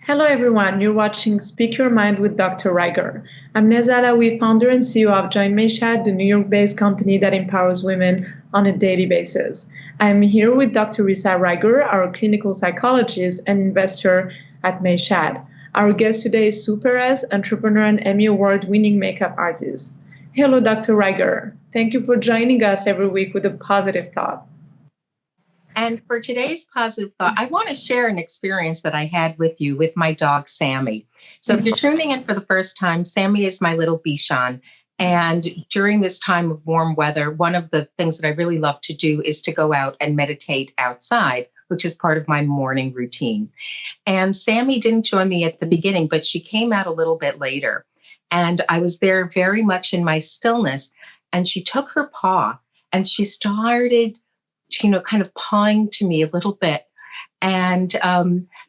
Hello, everyone. You're watching Speak Your Mind with Dr. Ryger. I'm Neza Alawi, founder and CEO of Mayshad, the New York-based company that empowers women on a daily basis. I'm here with Dr. Risa Ryger, our clinical psychologist and investor at Mayshad. Our guest today is Perez, entrepreneur and Emmy Award winning makeup artist. Hello, Dr. Ryger. Thank you for joining us every week with a positive thought. And for today's positive thought, I want to share an experience that I had with you with my dog, Sammy. So if you're tuning in for the first time, Sammy is my little Bichon. And during this time of warm weather, one of the things that I really love to do is to go out and meditate outside, which is part of my morning routine. And Sammy didn't join me at the beginning, but she came out a little bit later. And I was there very much in my stillness. And she took her paw and she started kind of pawing to me a little bit. And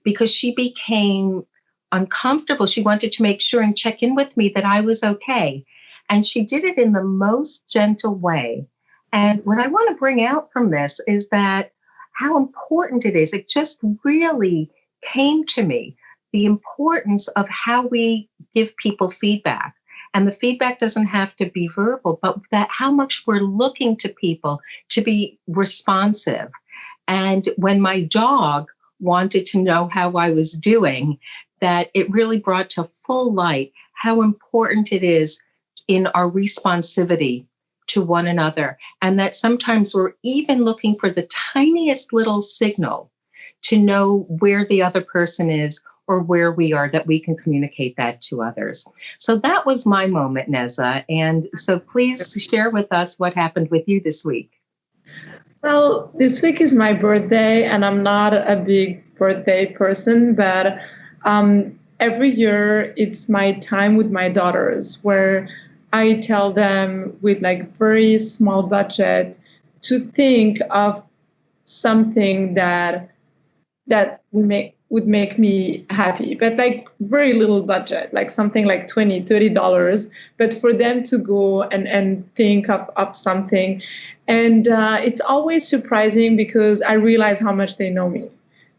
because she became uncomfortable, she wanted to make sure and check in with me that I was okay. And she did it in the most gentle way. And what I want to bring out from this is that how important it is. It just really came to me, the importance of how we give people feedback. And the feedback doesn't have to be verbal, but that how much we're looking to people to be responsive. And when my dog wanted to know how I was doing, that it really brought to full light how important it is in our responsivity to one another. And that sometimes we're even looking for the tiniest little signal to know where the other person is or where we are, that we can communicate that to others. So that was my moment, Neza. And so please share with us what happened with you this week. Well, this week is my birthday, and I'm not a big birthday person, but every year it's my time with my daughters where I tell them with like very small budget to think of something that would make me happy, but like very little budget, like something like $20-$30, but for them to go and think of something. And it's always surprising because I realize how much they know me.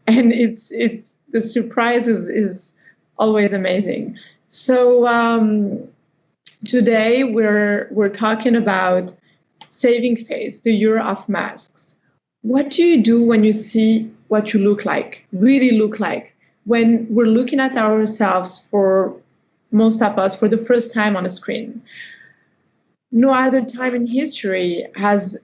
And it's the surprise is always amazing. So today we're talking about saving face, the year of masks. What do you do when you see what you really look like, when we're looking at ourselves, for most of us, for the first time on a screen? No other time in history has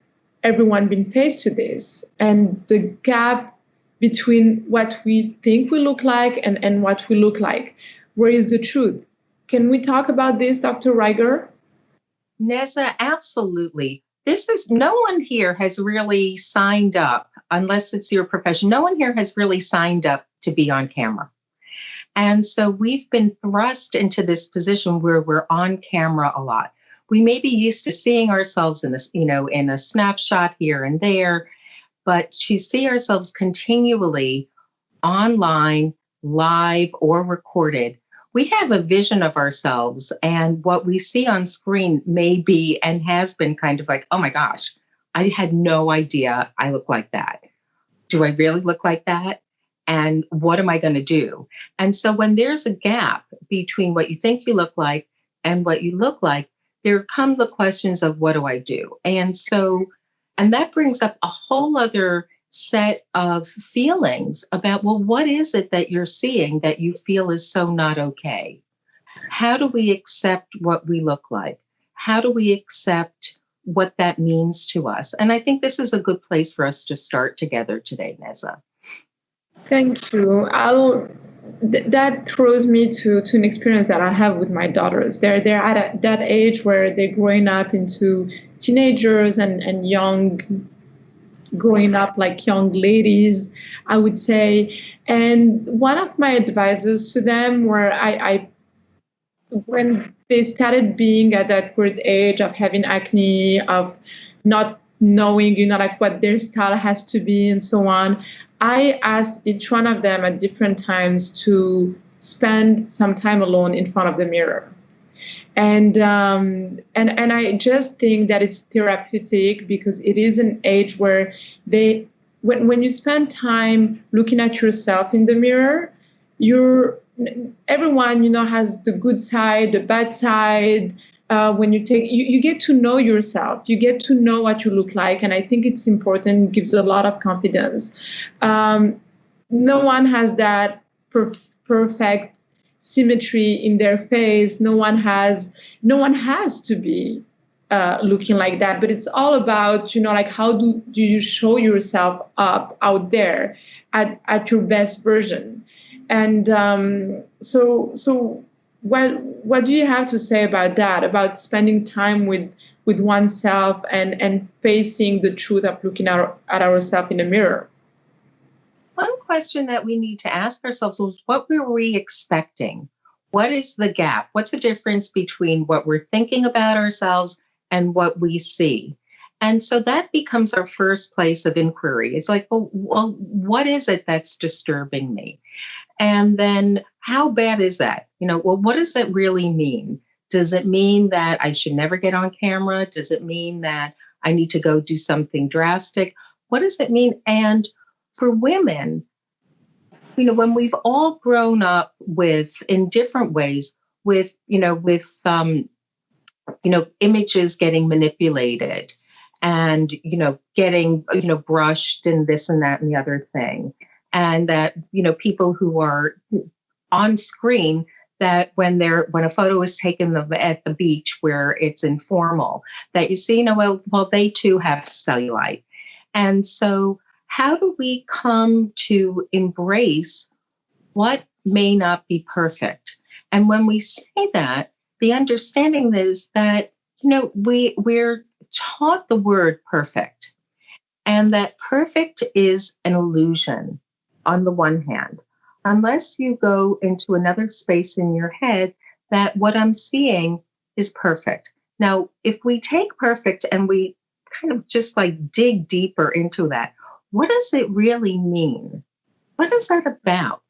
everyone been faced to this. And the gap between what we think we look like and what we look like, where is the truth? Can we talk about this, Dr. Ryger? Neza, absolutely. No one here has really signed up, unless it's your profession. No one here has really signed up to be on camera. And so we've been thrust into this position where we're on camera a lot. We may be used to seeing ourselves in a snapshot here and there, but to see ourselves continually online, live, or recorded, we have a vision of ourselves, and what we see on screen may be and has been kind of like, oh my gosh, I had no idea I look like that. Do I really look like that? And what am I going to do? And so when there's a gap between what you think you look like and what you look like, there come the questions of what do I do? And that brings up a whole other set of feelings about, well, what is it that you're seeing that you feel is so not okay? How do we accept what we look like? How do we accept what that means to us? And I think this is a good place for us to start together today, Neza. Thank you. That throws me to an experience that I have with my daughters. They're at that age where they're growing up into teenagers and growing up like young ladies, I would say. And one of my advices to them, where when they started being at that weird age of having acne, of not knowing, like what their style has to be and so on, I asked each one of them at different times to spend some time alone in front of the mirror. And I just think that it's therapeutic because it is an age where when you spend time looking at yourself in the mirror, you're everyone, has the good side, the bad side. When you get to know yourself, you get to know what you look like, and I think it's important. It gives a lot of confidence. No one has that perfect symmetry in their face. No one has to be looking like that. But it's all about, like, how do you show yourself up out there at your best version. And so what do you have to say about that, about spending time with oneself and facing the truth of looking at ourselves in the mirror? One question that we need to ask ourselves is, what were we expecting? What is the gap? What's the difference between what we're thinking about ourselves and what we see? And so that becomes our first place of inquiry. It's like, well, what is it that's disturbing me? And then how bad is that? Well, what does that really mean? Does it mean that I should never get on camera? Does it mean that I need to go do something drastic? What does it mean? And for women, when we've all grown up in different ways with images getting manipulated and, getting, brushed and this and that and the other thing. And that, people who are on screen, that when a photo is taken at the beach where it's informal, that you see, well, they too have cellulite. And so how do we come to embrace what may not be perfect? And when we say that, the understanding is that, we're taught the word perfect, and that perfect is an illusion on the one hand, unless you go into another space in your head that what I'm seeing is perfect. Now, if we take perfect and we kind of just like dig deeper into that, what does it really mean? What is that about?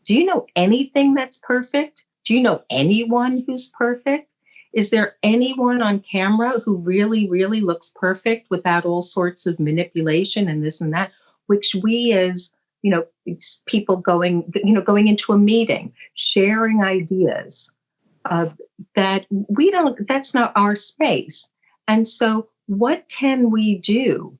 Do you know anything that's perfect? Do you know anyone who's perfect? Is there anyone on camera who really, really looks perfect without all sorts of manipulation and this and that, which we as, people going into a meeting, sharing ideas, that's not our space. And so what can we do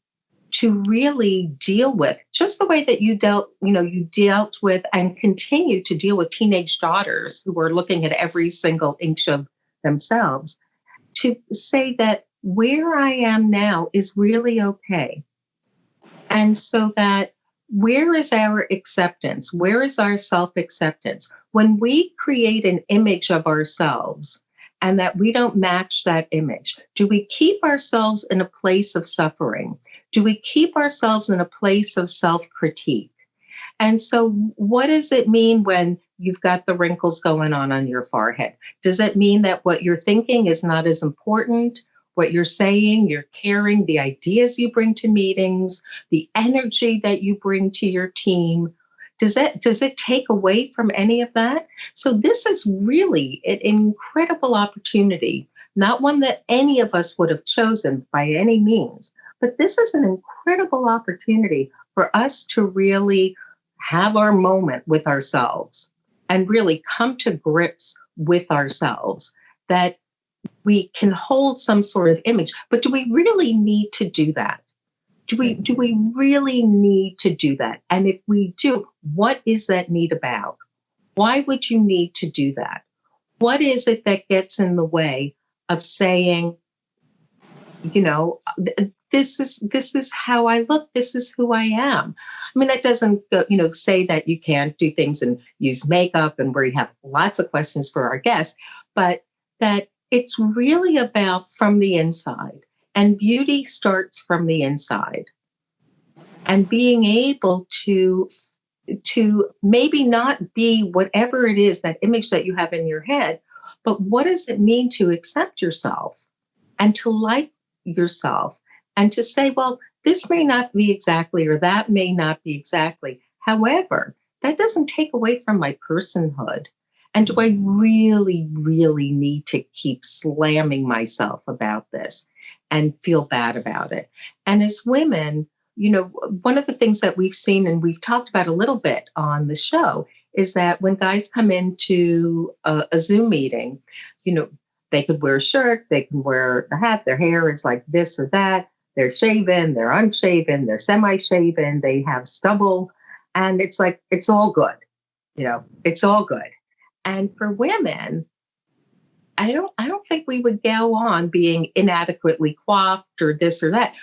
to really deal with, just the way that you dealt with and continue to deal with teenage daughters who are looking at every single inch of themselves, to say that where I am now is really okay. And so that where is our acceptance? Where is our self-acceptance? When we create an image of ourselves and that we don't match that image, do we keep ourselves in a place of suffering? Do we keep ourselves in a place of self-critique? And so what does it mean when you've got the wrinkles going on your forehead? Does it mean that what you're thinking is not as important? What you're saying, you're caring, the ideas you bring to meetings, the energy that you bring to your team, does it take away from any of that? So this is really an incredible opportunity, not one that any of us would have chosen by any means, but this is an incredible opportunity for us to really have our moment with ourselves and really come to grips with ourselves, that we can hold some sort of image. But do we really need to do that? Do we really need to do that? And if we do, what is that need about? Why would you need to do that? What is it that gets in the way of saying, this is how I look, this is who I am? I mean, that doesn't say that you can't do things and use makeup, and where you have lots of questions for our guests, but that it's really about from the inside. And beauty starts from the inside. And being able to maybe not be whatever it is, that image that you have in your head, but what does it mean to accept yourself and to like yourself and to say, well, this may not be exactly, or that may not be exactly. However, that doesn't take away from my personhood. And do I really, really need to keep slamming myself about this and feel bad about it? And as women, one of the things that we've seen and we've talked about a little bit on the show is that when guys come into a Zoom meeting, they could wear a shirt, they can wear a hat, their hair is like this or that, they're shaven, they're unshaven, they're semi-shaven, they have stubble, and it's like, it's all good. It's all good. And for women, I don't think we would go on being inadequately coiffed or this or that.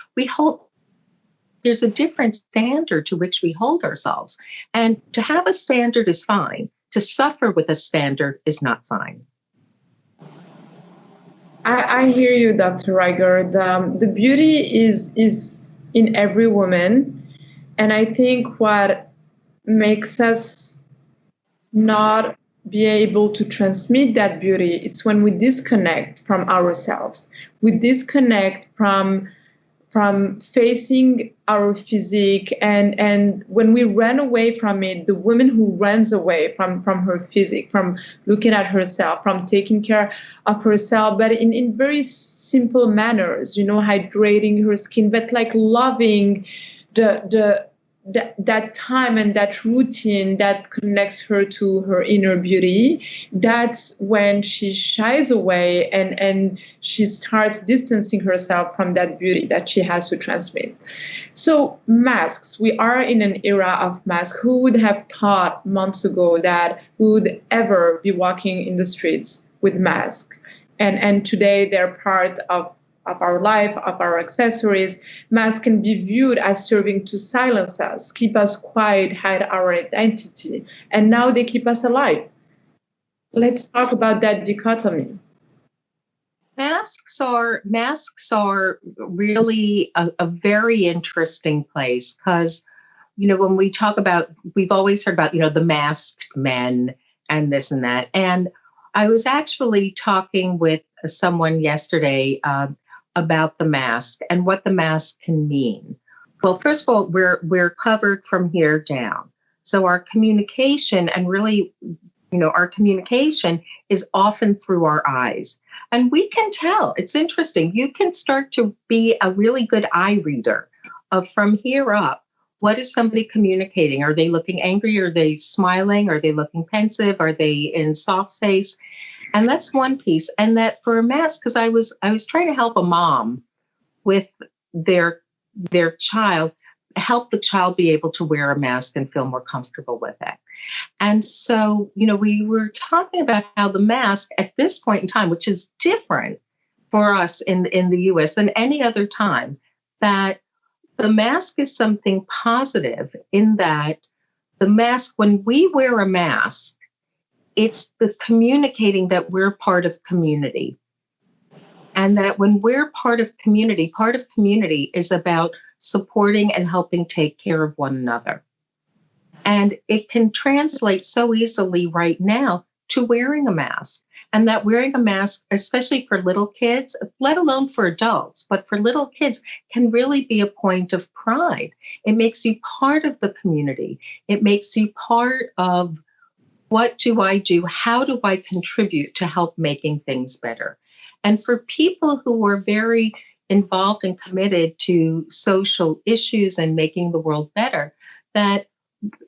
There's a different standard to which we hold ourselves. And to have a standard is fine. To suffer with a standard is not fine. I hear you, Dr. Ryger. The beauty is in every woman. And I think what makes us not be able to transmit that beauty is when we disconnect from ourselves. We disconnect from facing our physique, and when we run away from it, the woman who runs away from her physique, from looking at herself, from taking care of herself, but in very simple manners, hydrating her skin, but like loving that time and that routine that connects her to her inner beauty. That's when she shies away and she starts distancing herself from that beauty that she has to transmit. So masks, we are in an era of masks. Who would have thought months ago that we would ever be walking in the streets with masks? And today they're part of our life, of our accessories. Masks can be viewed as serving to silence us, keep us quiet, hide our identity. And now they keep us alive. Let's talk about that dichotomy. Masks are really a very interesting place because, when we talk about, we've always heard about, the masked men and this and that. And I was actually talking with someone yesterday about the mask and what the mask can mean. Well, first of all, we're covered from here down. So our communication and really, our communication is often through our eyes. And we can tell. It's interesting. You can start to be a really good eye reader of from here up. What is somebody communicating? Are they looking angry? Are they smiling? Are they looking pensive? Are they in soft face? And that's one piece. And that for a mask, because I was trying to help a mom with their child, help the child be able to wear a mask and feel more comfortable with it. And so, we were talking about how the mask at this point in time, which is different for us in the US than any other time, that the mask is something positive in that the mask, when we wear a mask, it's the communicating that we're part of community. And that when we're part of community is about supporting and helping take care of one another. And it can translate so easily right now to wearing a mask. And that wearing a mask, especially for little kids, let alone for adults, but for little kids, can really be a point of pride. It makes you part of the community. It makes you part of what do I do? How do I contribute to help making things better? And for people who are very involved and committed to social issues and making the world better, that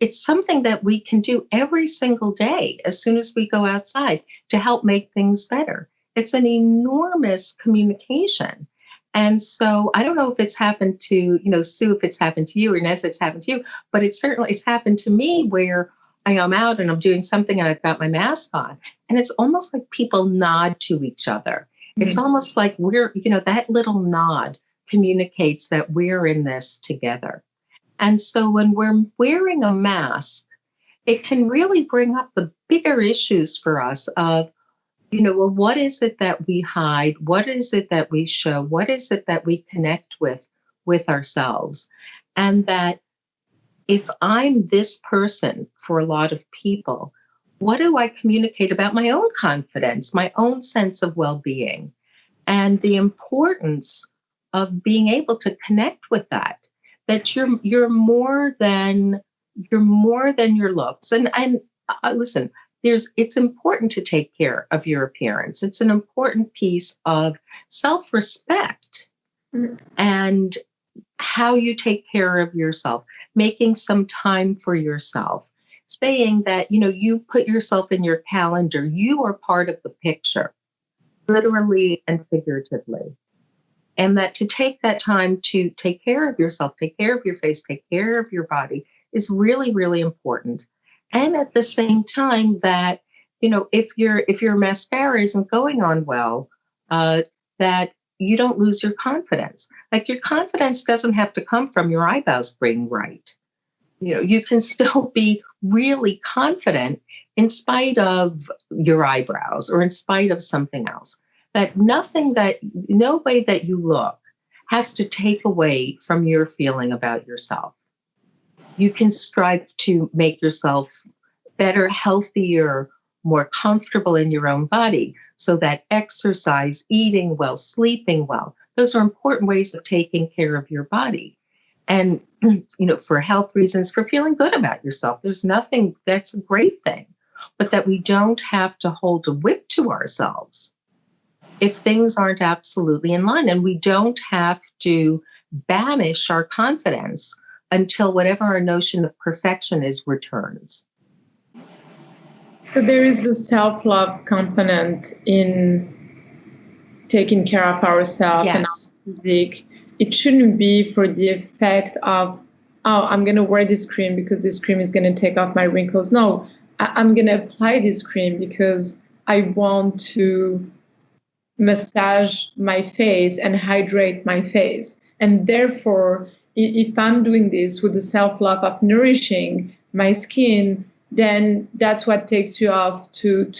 it's something that we can do every single day as soon as we go outside to help make things better. It's an enormous communication. And so I don't know if it's happened to, Sue, if it's happened to you, or Nessa, it's happened to you, but it's happened to me where I am out and I'm doing something and I've got my mask on. And it's almost like people nod to each other. Mm-hmm. It's almost like we're, that little nod communicates that we're in this together. And so when we're wearing a mask, it can really bring up the bigger issues for us of, what is it that we hide? What is it that we show? What is it that we connect with ourselves? And that if I'm this person for a lot of people, what do I communicate about my own confidence, my own sense of well-being, and the importance of being able to connect with that you're more than your looks. And listen, it's important to take care of your appearance. It's an important piece of self-respect and how you take care of yourself, making some time for yourself, saying that, you put yourself in your calendar. You are part of the picture, literally and figuratively. And that to take that time to take care of yourself, take care of your face, take care of your body is really, really important. And at the same time that, if your mascara isn't going on well, that you don't lose your confidence. Like your confidence doesn't have to come from your eyebrows being right. You can still be really confident in spite of your eyebrows or in spite of something else. That no way that you look has to take away from your feeling about yourself. You can strive to make yourself better, healthier, more comfortable in your own body, so that exercise, eating well, sleeping well, those are important ways of taking care of your body. And, for health reasons, for feeling good about yourself, there's nothing, that's a great thing, but that we don't have to hold a whip to ourselves if things aren't absolutely in line. And we don't have to banish our confidence until whatever our notion of perfection is returns. So there is the self-love component in taking care of ourselves and our physique. It shouldn't be for the effect of, oh, I'm going to wear this cream because this cream is going to take off my wrinkles. No, I'm going to apply this cream because I want to massage my face and hydrate my face. And therefore, if I'm doing this with the self-love of nourishing my skin, then that's what takes you off to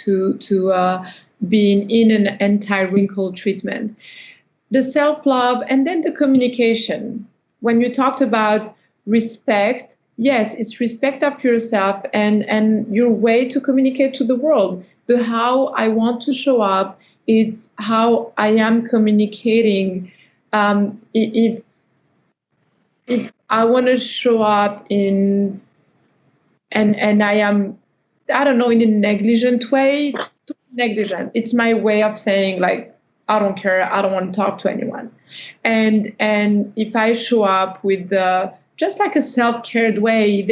being in an anti-wrinkle treatment. The self-love and then the communication. When you talked about respect, yes, it's respect of yourself and your way to communicate to the world. The how I want to show up, it's how I am communicating. If I want to show up in and I am, I don't know, in a negligent way, negligent. It's my way of saying like, I don't care, I don't want to talk to anyone. And if I show up with just like a self-cared way,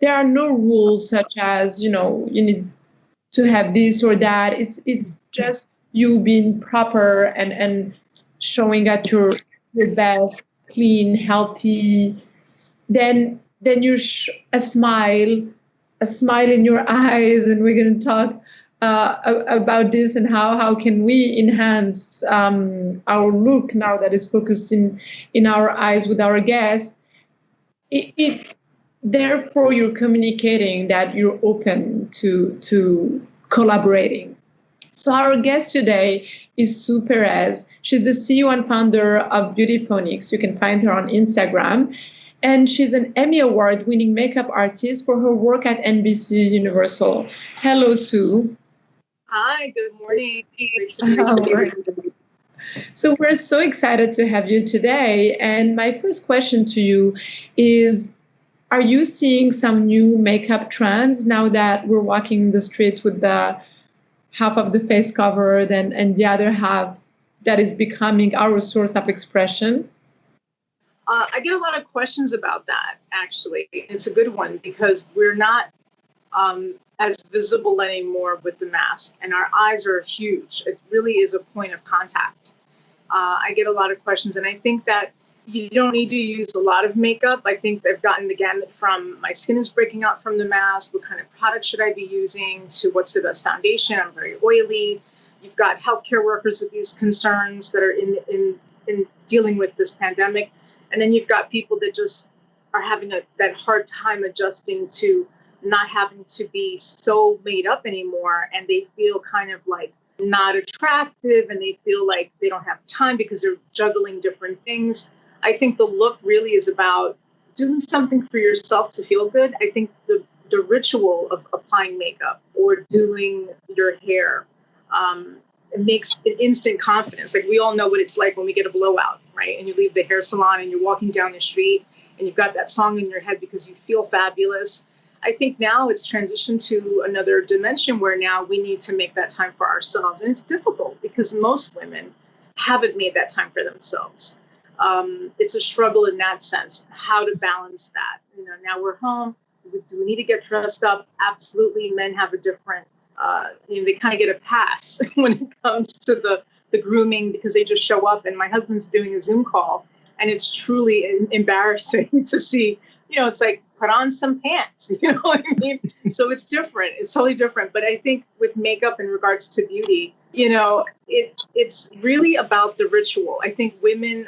there are no rules such as, you need to have this or that. It's just you being proper and showing at your best, clean, healthy. Then you a smile in your eyes, and we're going to talk about this and how can we enhance our look now that is focused in our eyes with our guests. Therefore, you're communicating that you're open to collaborating. So our guest today is Sue Perez. She's the CEO and founder of Beautyphonics. You can find her on Instagram. And she's an Emmy Award winning makeup artist for her work at NBC Universal. Hello, Sue. Hi, good morning. So we're so excited to have you today. And my first question to you is, are you seeing some new makeup trends now that we're walking the street with the half of the face covered and the other half that is becoming our source of expression? I get a lot of questions about that, actually. It's a good one because we're not as visible anymore with the mask, and our eyes are huge. It really is a point of contact. I get a lot of questions, and I think that you don't need to use a lot of makeup. I think they've gotten the gamut from my skin is breaking out from the mask, what kind of product should I be using, to what's the best foundation, I'm very oily. You've got healthcare workers with these concerns that are in dealing with this pandemic. And then you've got people that just are having that hard time adjusting to not having to be so made up anymore. And they feel kind of like not attractive, and they feel like they don't have time because they're juggling different things. I think the look really is about doing something for yourself to feel good. I think the ritual of applying makeup or doing your hair, it makes an instant confidence. Like we all know what it's like when we get a blowout, right? And you leave the hair salon and you're walking down the street and you've got that song in your head because you feel fabulous. I think now it's transitioned to another dimension where now we need to make that time for ourselves. And it's difficult because most women haven't made that time for themselves. It's a struggle in that sense, how to balance that. Now we're home, Do we need to get dressed up? Absolutely. Men have a different, they kind of get a pass when it comes to the grooming because they just show up. And my husband's doing a Zoom call, and it's truly embarrassing to see, it's like, put on some pants, you know what I mean? So it's different. It's totally different. But I think with makeup in regards to beauty, it's really about the ritual. I think women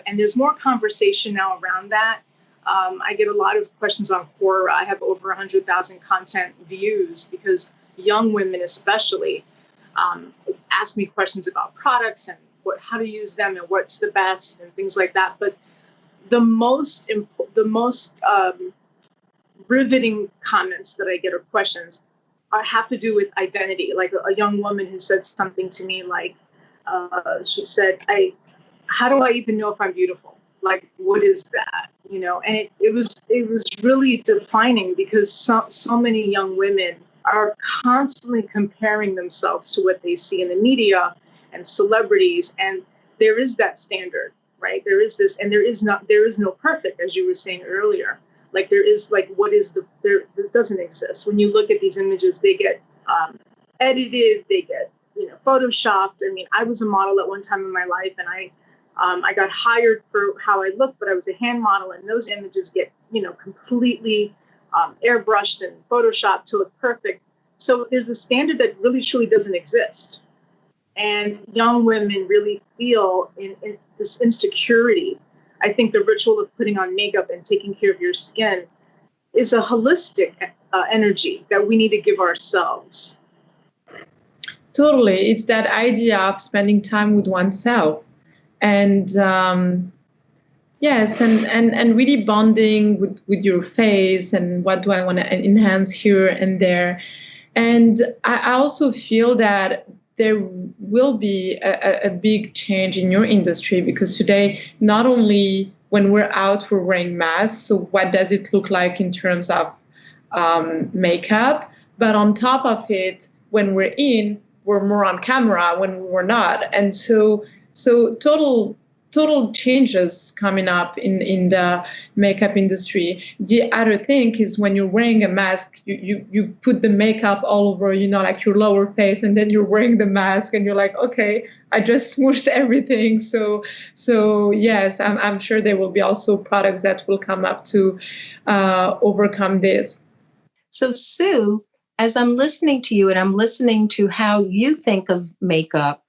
and there's more conversation now around that. I get a lot of questions on Quora. I have over 100,000 content views because young women especially ask me questions about products and how to use them and what's the best and things like that. But the most riveting comments that I get or questions have to do with identity. Like a young woman who said something to me like, she said, how do I even know if I'm beautiful? Like, what is that? And it was really defining because so many young women are constantly comparing themselves to what they see in the media and celebrities. And there is that standard, right? There is this, and there is no perfect, as you were saying earlier. Like there is like, it doesn't exist. When you look at these images, they get edited, they get, photoshopped. I mean, I was a model at one time in my life, and I got hired for how I looked, but I was a hand model, and those images get, completely airbrushed and photoshopped to look perfect. So there's a standard that really truly doesn't exist. And young women really feel in this insecurity. I think the ritual of putting on makeup and taking care of your skin is a holistic energy that we need to give ourselves. Totally. It's that idea of spending time with oneself. And yes, and really bonding with your face and what do I want to enhance here and there. And I also feel that there will be a big change in your industry because today, not only when we're out, we're wearing masks. So what does it look like in terms of makeup? But on top of it, when we're in, we're more on camera when we're not. And so total changes coming up in the makeup industry. The other thing is when you're wearing a mask, you put the makeup all over, like your lower face, and then you're wearing the mask and you're like, okay, I just smooshed everything. So yes, I'm sure there will be also products that will come up to overcome this. So Sue, as I'm listening to you and I'm listening to how you think of makeup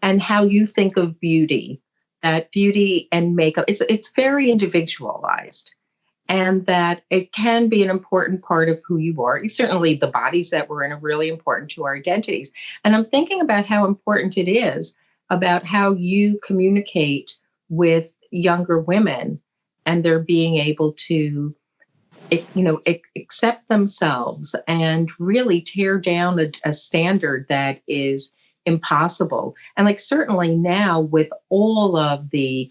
and how you think of beauty, that beauty and makeup, it's very individualized, and that it can be an important part of who you are. Certainly the bodies that we're in are really important to our identities. And I'm thinking about how important it is about how you communicate with younger women and they're being able to, accept themselves and really tear down a standard that is impossible. And like certainly now with all of the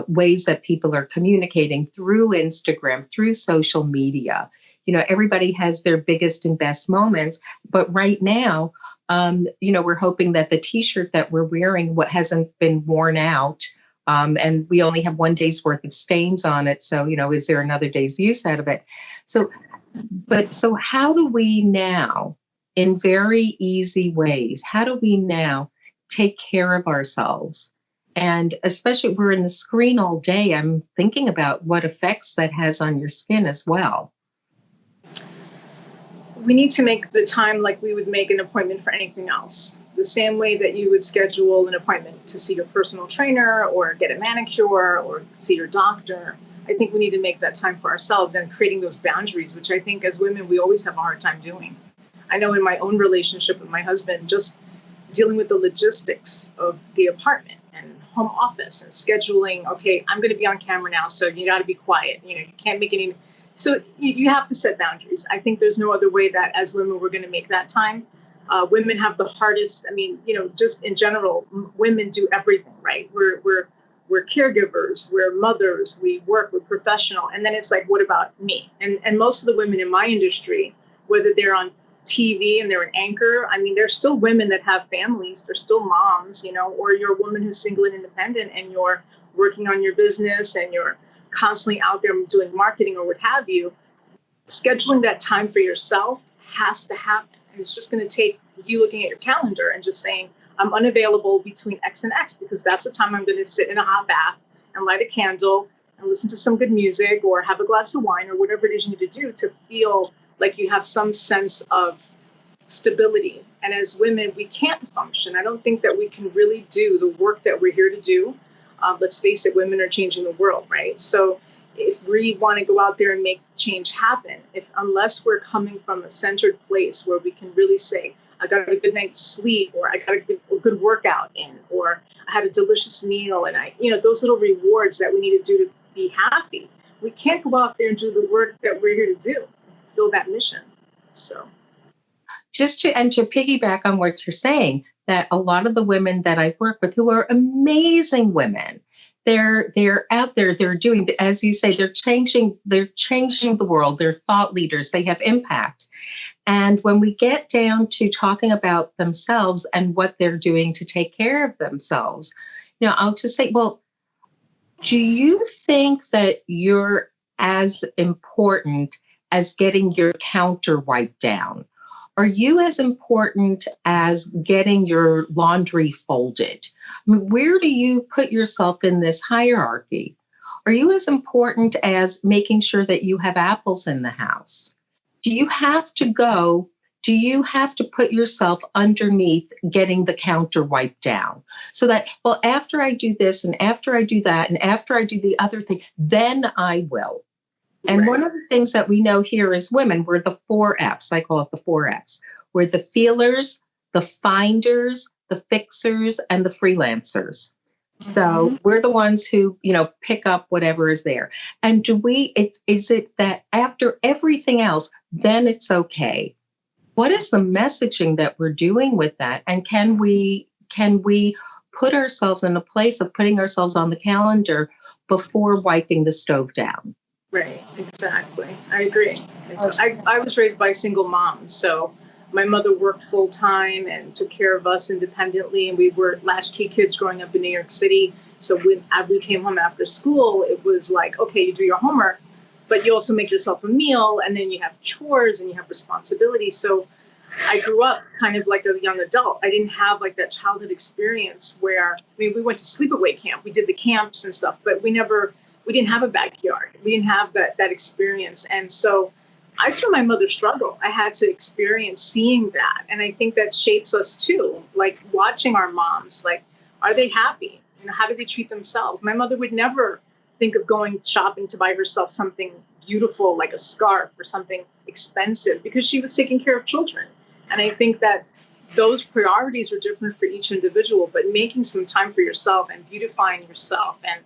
ways that people are communicating through Instagram, through social media, everybody has their biggest and best moments. But right now, we're hoping that the T-shirt that we're wearing, what hasn't been worn out, and we only have one day's worth of stains on it. So, is there another day's use out of it? So how do we now, in very easy ways, how do we now take care of ourselves? And especially we're in the screen all day, I'm thinking about what effects that has on your skin as well. We need to make the time like we would make an appointment for anything else. The same way that you would schedule an appointment to see your personal trainer or get a manicure or see your doctor. I think we need to make that time for ourselves and creating those boundaries, which I think as women, we always have a hard time doing. I know in my own relationship with my husband, just dealing with the logistics of the apartment and home office and scheduling, okay, I'm going to be on camera now, so you got to be quiet. You can't make any. So you have to set boundaries. I think there's no other way that as women, we're going to make that time. Women have the hardest. I mean, just in general, women do everything, right? We're caregivers, we're mothers, we work, we're professional. And then it's like, what about me? And most of the women in my industry, whether they're on TV and they're an anchor, I mean, there's still women that have families, they're still moms, or you're a woman who's single and independent and you're working on your business and you're constantly out there doing marketing or what have you. scheduling that time for yourself has to happen. And it's just going to take you looking at your calendar and just saying, I'm unavailable between X and X because that's the time I'm going to sit in a hot bath and light a candle and listen to some good music or have a glass of wine or whatever it is you need to do to feel like you have some sense of stability. And as women, we can't function. I don't think that we can really do the work that we're here to do. Let's face it, women are changing the world, right? So if we want to go out there and make change happen, unless we're coming from a centered place where we can really say, I got a good night's sleep, or I got a good workout in, or I had a delicious meal, and those little rewards that we need to do to be happy. We can't go out there and do the work that we're here to do, fulfill that mission. So, to piggyback on what you're saying, that a lot of the women that I work with who are amazing women, they're out there, they're doing, as you say, they're changing the world, they're thought leaders, they have impact. And when we get down to talking about themselves and what they're doing to take care of themselves, I'll just say, well, do you think that you're as important as getting your counter wiped down? Are you as important as getting your laundry folded? I mean, where do you put yourself in this hierarchy? Are you as important as making sure that you have apples in the house? Do you have to put yourself underneath getting the counter wiped down so that, well, after I do this and after I do that and after I do the other thing, then I will. And right. One of the things that we know here as women, we're the 4 Fs. I call it the 4 Fs. We're the feelers, the finders, the fixers, and the freelancers. So we're the ones who, pick up whatever is there. And is it that after everything else, then it's okay? What is the messaging that we're doing with that? And can we put ourselves in a place of putting ourselves on the calendar before wiping the stove down? Right, exactly. I agree. I was raised by a single mom, so my mother worked full time and took care of us independently, and we were latchkey kids growing up in New York City. So when we came home after school, it was like, okay, you do your homework, but you also make yourself a meal, and then you have chores and you have responsibility. So I grew up kind of like a young adult. I didn't have like that childhood experience where, we went to sleepaway camp. We did the camps and stuff, but we didn't have a backyard. We didn't have that experience. And so I saw my mother struggle. I had to experience seeing that. And I think that shapes us too, like watching our moms, like, are they happy? How do they treat themselves? My mother would never think of going shopping to buy herself something beautiful, like a scarf or something expensive, because she was taking care of children. And I think that those priorities are different for each individual, but making some time for yourself and beautifying yourself and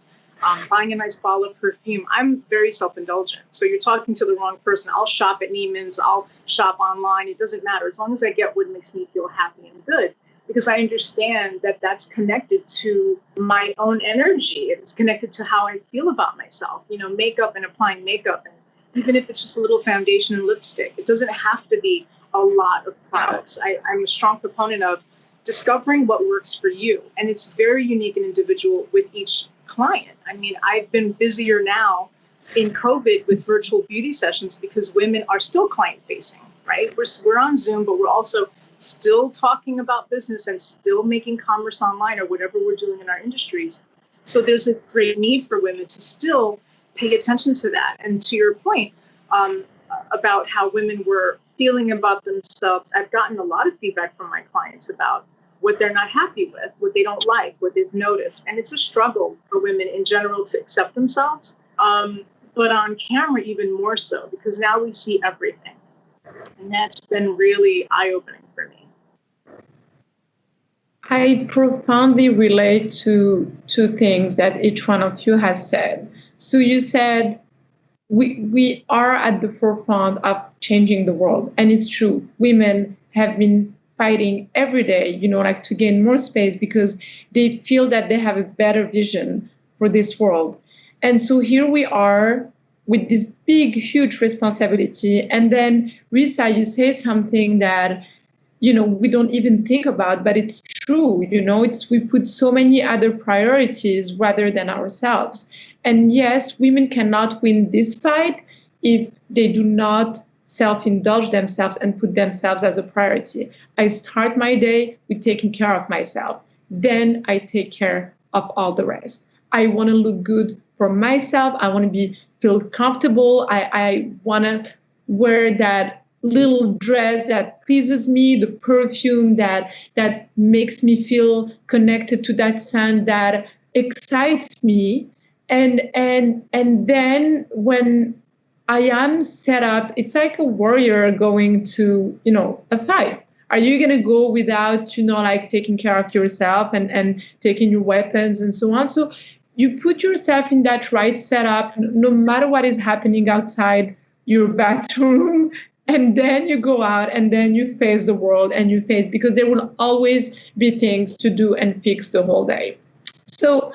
buying a nice bottle of perfume. I'm very self-indulgent. So you're talking to the wrong person. I'll shop at Neiman's. I'll shop online. It doesn't matter. As long as I get what makes me feel happy and good, because I understand that that's connected to my own energy. It's connected to how I feel about myself. Makeup and applying makeup. And even if it's just a little foundation and lipstick, it doesn't have to be a lot of products. I'm a strong proponent of discovering what works for you. And it's very unique and individual with each client. I've been busier now in COVID with virtual beauty sessions because women are still client facing, right? We're on Zoom, but we're also still talking about business and still making commerce online or whatever we're doing in our industries. So there's a great need for women to still pay attention to that. And to your point about how women were feeling about themselves, I've gotten a lot of feedback from my clients about what they're not happy with, what they don't like, what they've noticed. And it's a struggle for women in general to accept themselves, but on camera even more so, because now we see everything. And that's been really eye-opening for me. I profoundly relate to two things that each one of you has said. So you said we are at the forefront of changing the world. And it's true. Women have been fighting every day, like to gain more space because they feel that they have a better vision for this world. And so here we are with this big, huge responsibility. And then, Risa, you say something that, we don't even think about, but it's true. We put so many other priorities rather than ourselves. And yes, women cannot win this fight if they do not self-indulge themselves and put themselves as a priority. I start my day with taking care of myself. Then I take care of all the rest. I want to look good for myself. I want to feel comfortable. I want to wear that little dress that pleases me, the perfume that makes me feel connected to that scent that excites me. And then when I am set up, it's like a warrior going to, a fight. Are you going to go without, like taking care of yourself and taking your weapons and so on? So you put yourself in that right setup, no matter what is happening outside your bathroom, and then you go out and then you face the world and you face, because there will always be things to do and fix the whole day. So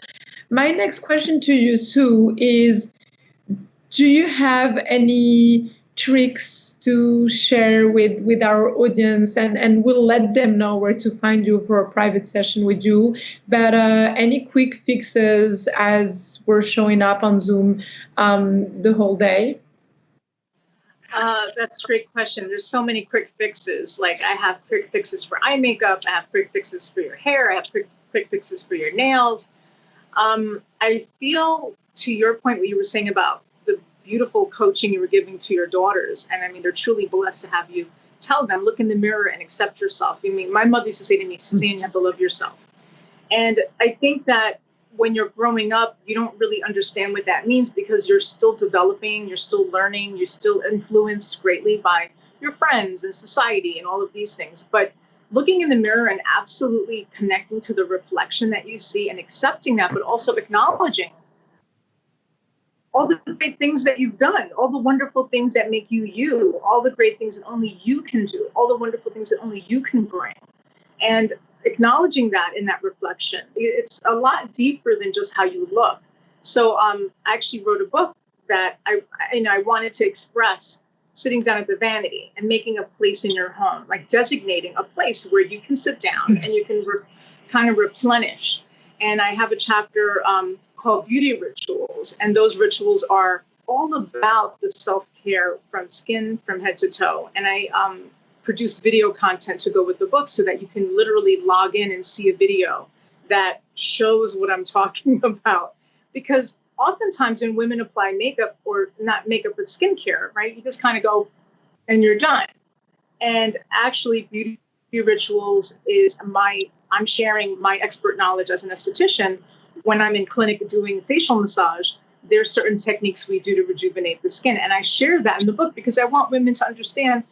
my next question to you, Sue, is, do you have any tricks to share with our audience? And we'll let them know where to find you for a private session with you. But any quick fixes as we're showing up on Zoom the whole day? That's a great question. There's so many quick fixes. Like, I have quick fixes for eye makeup. I have quick fixes for your hair. I have quick fixes for your nails. I feel, to your point, what you were saying about the beautiful coaching you were giving to your daughters, and I mean, they're truly blessed to have you tell them, look in the mirror and accept yourself. I mean, my mother used to say to me, Suzanne, you have to love yourself. And I think that when you're growing up, you don't really understand what that means, because you're still developing, you're still learning, you're still influenced greatly by your friends and society and all of these things. But looking in the mirror and absolutely connecting to the reflection that you see and accepting that, but also acknowledging all the great things that you've done, all the wonderful things that make you you, all the great things that only you can do, all the wonderful things that only you can bring. And acknowledging that in that reflection, it's a lot deeper than just how you look. So I actually wrote a book that I wanted to express sitting down at the vanity and making a place in your home, like designating a place where you can sit down and you can kind of replenish. And I have a chapter called Beauty Rituals. And those rituals are all about the self-care from skin, from head to toe. And I produced video content to go with the book so that you can literally log in and see a video that shows what I'm talking about. Because oftentimes when women apply makeup, or not makeup, but skincare, right, you just kind of go and you're done. And actually, Beauty Rituals is I'm sharing my expert knowledge as an esthetician. When I'm in clinic doing facial massage, there's certain techniques we do to rejuvenate the skin. And I share that in the book because I want women to understand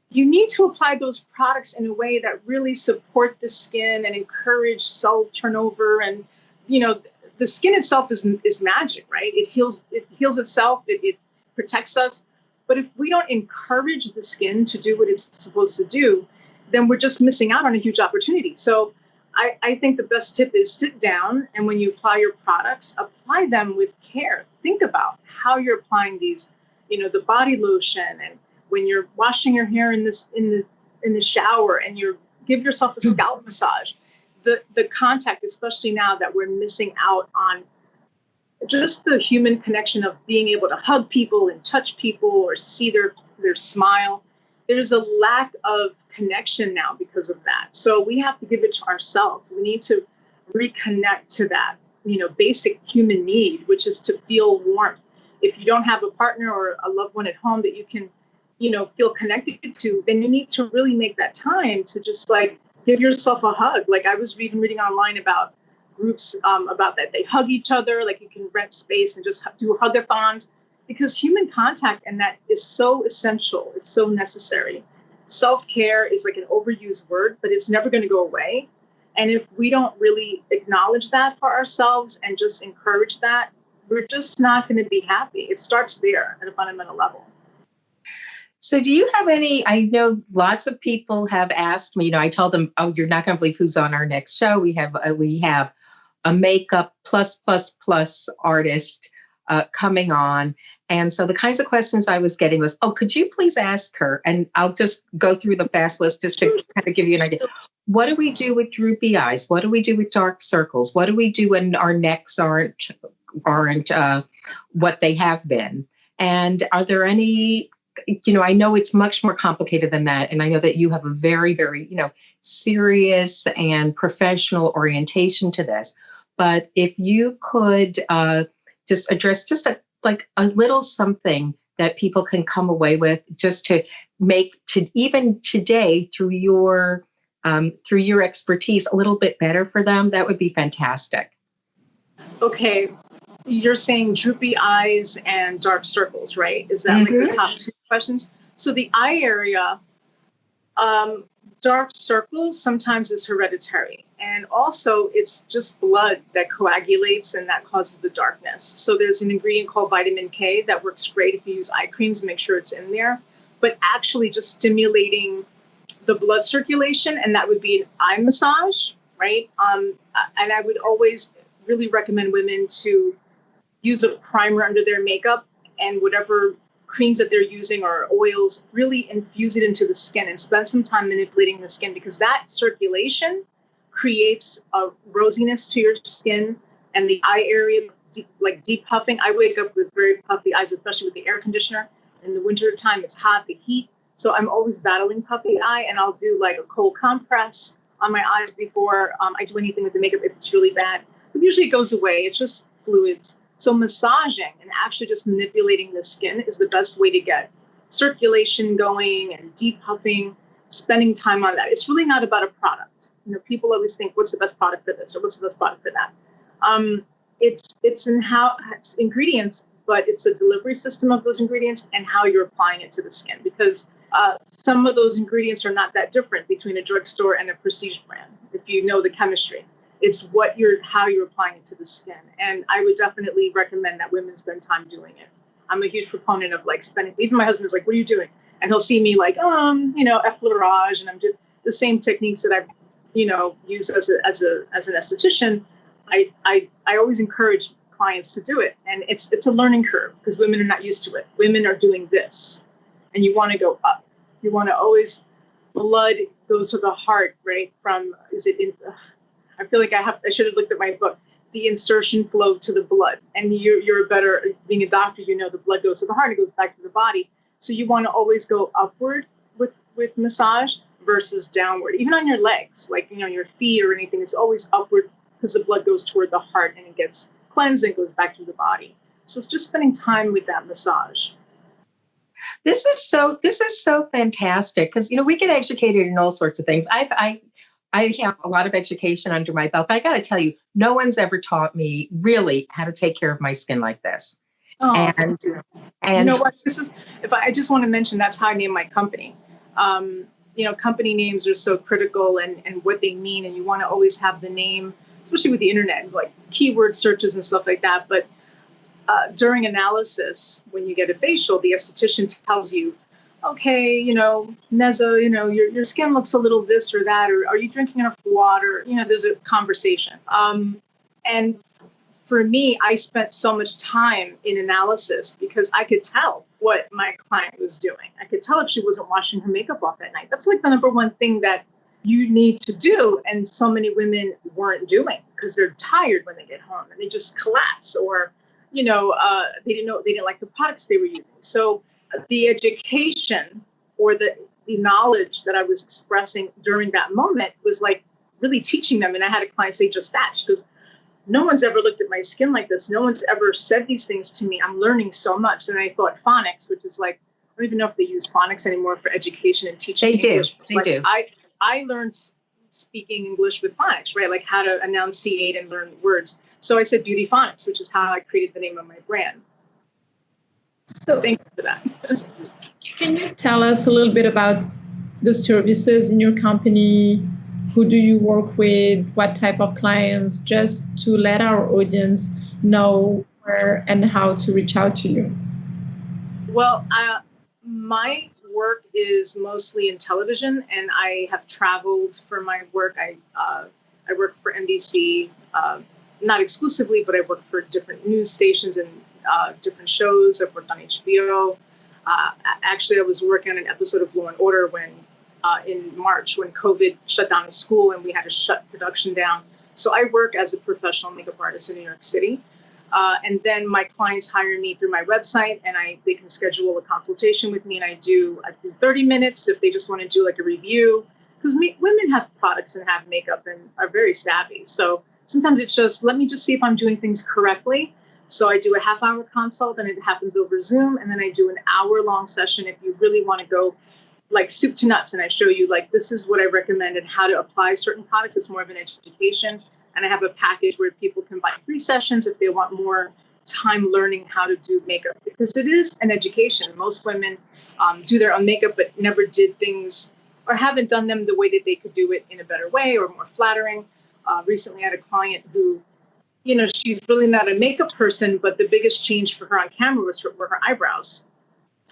you need to apply those products in a way that really support the skin and encourage cell turnover. And, the skin itself is magic, right? It heals itself. It protects us. But if we don't encourage the skin to do what it's supposed to do, then we're just missing out on a huge opportunity. So I think the best tip is sit down, and when you apply your products, apply them with care. Think about how you're applying these, the body lotion, and when you're washing your hair in the shower, and give yourself a scalp massage. The contact, especially now that we're missing out on just the human connection of being able to hug people and touch people or see their smile. There's a lack of connection now because of that. So we have to give it to ourselves. We need to reconnect to that, basic human need, which is to feel warmth. If you don't have a partner or a loved one at home that you can, feel connected to, then you need to really make that time to just give yourself a hug. Like, I was even reading online about groups about that. They hug each other, like you can rent space and just do hug-a-thons, because human contact, and that is so essential. It's so necessary. Self-care is like an overused word, but it's never going to go away. And if we don't really acknowledge that for ourselves and just encourage that, we're just not going to be happy. It starts there at a fundamental level. So do you have any, I know lots of people have asked me, I told them, oh, you're not going to believe who's on our next show. We have a makeup plus artist coming on. And so the kinds of questions I was getting was, oh, could you please ask her? And I'll just go through the fast list just to kind of give you an idea. What do we do with droopy eyes? What do we do with dark circles? What do we do when our necks aren't what they have been? And are there any, I know it's much more complicated than that. And I know that you have a very, very, serious and professional orientation to this. But if you could just address just a little something that people can come away with, just to make to even today through your expertise a little bit better for them, that would be fantastic. Okay, you're saying droopy eyes and dark circles, right? Is that like the top two questions? So the eye area, dark circles sometimes is hereditary. And also it's just blood that coagulates and that causes the darkness. So there's an ingredient called vitamin K that works great if you use eye creams, make sure it's in there. But actually just stimulating the blood circulation, and that would be an eye massage, right? And I would always really recommend women to use a primer under their makeup, and whatever creams that they're using or oils, really infuse it into the skin and spend some time manipulating the skin, because that circulation creates a rosiness to your skin and the eye area, deep puffing. I wake up with very puffy eyes, especially with the air conditioner. In the winter time, it's hot, the heat. So I'm always battling puffy eye, and I'll do like a cold compress on my eyes before I do anything with the makeup if it's really bad. But usually it goes away. It's just fluids. So massaging and actually just manipulating the skin is the best way to get circulation going and deep puffing, spending time on that. It's really not about a product. People always think, what's the best product for this or what's the best product for that? It's in how it's ingredients, but it's the delivery system of those ingredients and how you're applying it to the skin, because some of those ingredients are not that different between a drugstore and a prestige brand. If you know the chemistry, it's how you're applying it to the skin. And I would definitely recommend that women spend time doing it. I'm a huge proponent of spending. Even my husband's like, "What are you doing?" And he'll see me effleurage, and I'm doing the same techniques that I've used as an esthetician. I always encourage clients to do it, and it's a learning curve because women are not used to it. Women are doing this, and you want to go up. You want to always, blood goes to the heart, right? I feel like I should have looked at my book. The insertion flow to the blood, and you're better being a doctor. The blood goes to the heart, it goes back to the body. So you want to always go upward with massage versus downward. Even on your legs, your feet or anything, it's always upward because the blood goes toward the heart and it gets cleansed and goes back to the body. So it's just spending time with that massage. This is so fantastic because we get educated in all sorts of things. I have a lot of education under my belt, but I got to tell you, no one's ever taught me really how to take care of my skin like this. Oh, and you know what? I just want to mention, that's how I named my company. Company names are so critical and what they mean, and you want to always have the name, especially with the internet, like keyword searches and stuff like that. But during analysis, when you get a facial, the esthetician tells you, okay, Neza, your skin looks a little this or that, or are you drinking enough water? There's a conversation. And for me, I spent so much time in analysis because I could tell what my client was doing. I could tell if she wasn't washing her makeup off at night. That's like the number one thing that you need to do. And so many women weren't doing because they're tired when they get home and they just collapse, or, they didn't like the products they were using. So the education or the knowledge that I was expressing during that moment was like really teaching them. And I had a client say just that. She goes, no one's ever looked at my skin like this. No one's ever said these things to me. I'm learning so much. And I thought phonics, which is I don't even know if they use phonics anymore for education and teaching English. They do. I learned speaking English with phonics, right? Like how to enunciate and learn words. So I said Beautyphonics, which is how I created the name of my brand. So thank you for that. Can you tell us a little bit about the services in your company? Who do you work with? What type of clients? Just to let our audience know where and how to reach out to you. Well, my work is mostly in television, and I have traveled for my work. I work for NBC, not exclusively, but I work for different news stations and different shows. I've worked on HBO. Actually, I was working on an episode of Law and Order when in March when COVID shut down the school and we had to shut production down. So I work as a professional makeup artist in New York City. And then my clients hire me through my website, and they can schedule a consultation with me, and I do 30 minutes if they just want to do like a review, because women have products and have makeup and are very savvy. So sometimes it's just, let me just see if I'm doing things correctly. So I do a half-hour consult, and it happens over Zoom, and then I do an hour-long session if you really want to go like soup to nuts, and I show you like, this is what I recommend and how to apply certain products. It's more of an education. And I have a package where people can buy 3 sessions if they want more time learning how to do makeup, because it is an education. Most women do their own makeup, but never did things or haven't done them the way that they could do it in a better way or more flattering. Recently, I had a client who, she's really not a makeup person, but the biggest change for her on camera were her eyebrows.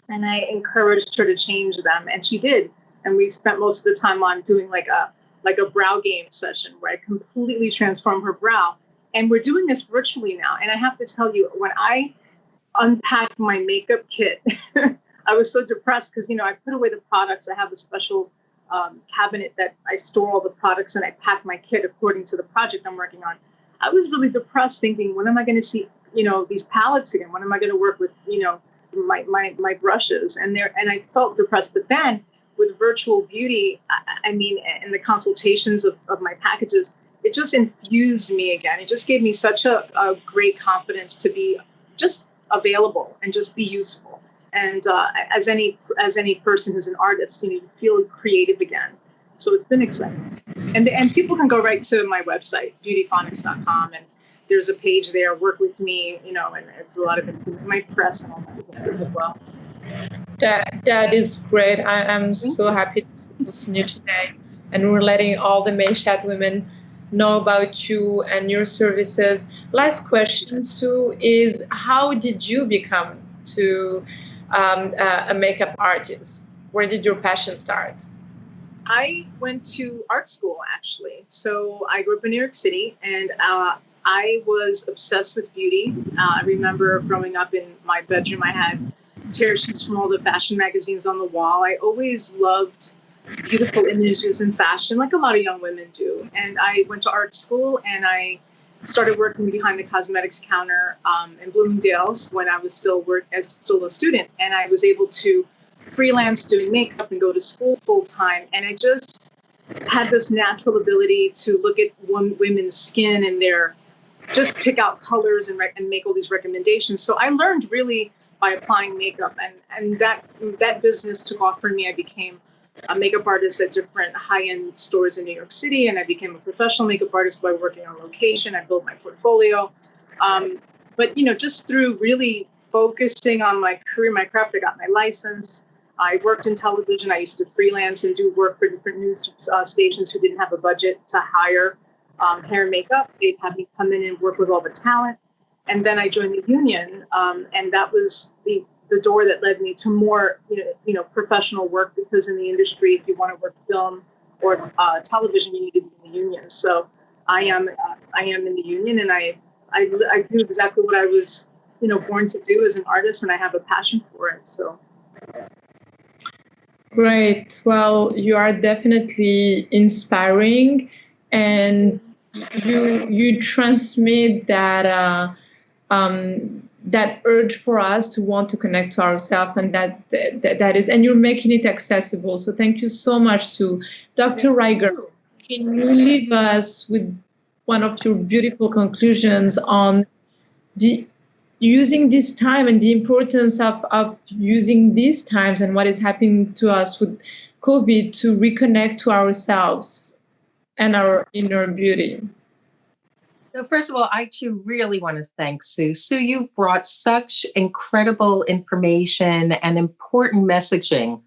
And I encouraged her to change them, and she did. And we spent most of the time on doing like a brow game session where I completely transform her brow. And we're doing this virtually now. And I have to tell you, when I unpacked my makeup kit, I was so depressed because, I put away the products. I have a special cabinet that I store all the products, and I pack my kit according to the project I'm working on. I was really depressed thinking, when am I going to see, these palettes again? When am I going to work with, my brushes? And I felt depressed. But then with virtual beauty, and the consultations of my packages, it just infused me again. It just gave me such a great confidence to be just available and just be useful. And as any person who's an artist, you feel creative again. So it's been exciting. And people can go right to my website, beautyphonics.com, and there's a page there, work with me, and it's a lot of my press and all that as well. That is great. I'm so happy to listen to you today, and we're letting all the Mayshad women know about you and your services. Last question, Sue, is how did you become a makeup artist? Where did your passion start? I went to art school, actually. So I grew up in New York City, and I was obsessed with beauty. I remember growing up in my bedroom, I had tear sheets from all the fashion magazines on the wall. I always loved beautiful images in fashion, like a lot of young women do. And I went to art school, and I started working behind the cosmetics counter in Bloomingdale's when I was still a student. And I was able to freelance doing makeup and go to school full time. And I just had this natural ability to look at women's skin and just pick out colors and make all these recommendations. So I learned really by applying makeup, and that business took off for me. I became a makeup artist at different high-end stores in New York City, and I became a professional makeup artist by working on location. I built my portfolio. But just through really focusing on my career, my craft, I got my license. I worked in television. I used to freelance and do work for different news stations who didn't have a budget to hire hair and makeup. They'd have me come in and work with all the talent. And then I joined the union, and that was the door that led me to more, professional work, because in the industry, if you want to work film or television, you need to be in the union. So I am in the union, and I do exactly what I was, born to do as an artist, and I have a passion for it. So. Great. Well, you are definitely inspiring, and you transmit that that urge for us to want to connect to ourselves, and that is, and you're making it accessible. So thank you so much, Sue. Dr. Ryger, can you leave us with one of your beautiful conclusions on using this time and the importance of using these times and what is happening to us with COVID to reconnect to ourselves and our inner beauty? So first of all, I too really want to thank Sue. Sue, you've brought such incredible information and important messaging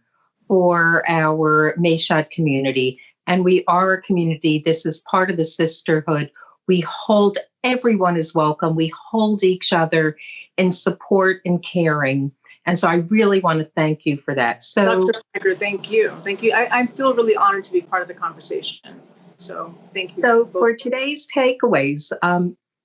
for our Mayshad community. And we are a community. This is part of the sisterhood. We hold everyone is welcome. We hold each other in support and caring. And so I really want to thank you for that. So, Dr. Ryger, thank you. Thank you. I feel really honored to be part of the conversation. So thank you. So for today's takeaways,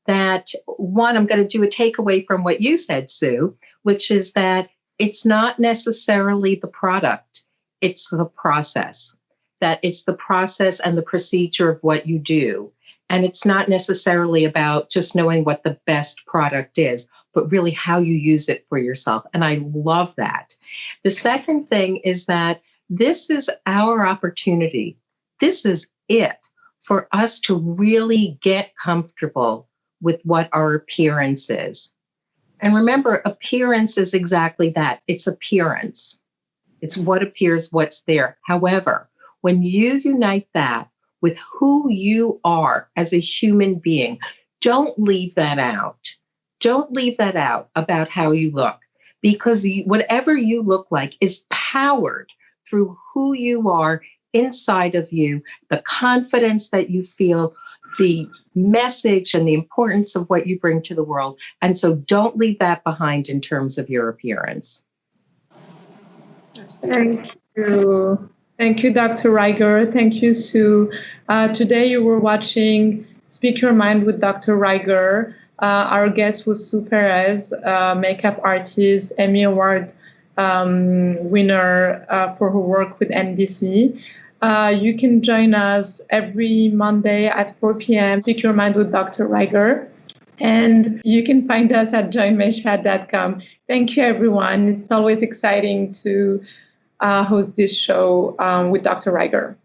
that one, I'm going to do a takeaway from what you said, Sue, which is that it's not necessarily the product, it's the process. That it's the process and the procedure of what you do. And it's not necessarily about just knowing what the best product is, but really how you use it for yourself. And I love that. The second thing is that this is our opportunity. This is it for us to really get comfortable with what our appearance is. And remember, appearance is exactly that. It's appearance. It's what appears, what's there. However, when you unite that with who you are as a human being, don't leave that out. Don't leave that out about how you look, because whatever you look like is powered through who you are inside of you, the confidence that you feel, the message and the importance of what you bring to the world. And so don't leave that behind in terms of your appearance. Thank you. Thank you, Dr. Ryger. Thank you, Sue. Today you were watching Speak Your Mind with Dr. Ryger. Our guest was Sue Perez, makeup artist, Emmy Award winner for her work with NBC. You can join us every Monday at 4 p.m. Speak Your Mind with Dr. Ryger. And you can find us at joinmayshad.com. Thank you, everyone. It's always exciting to host this show with Dr. Ryger.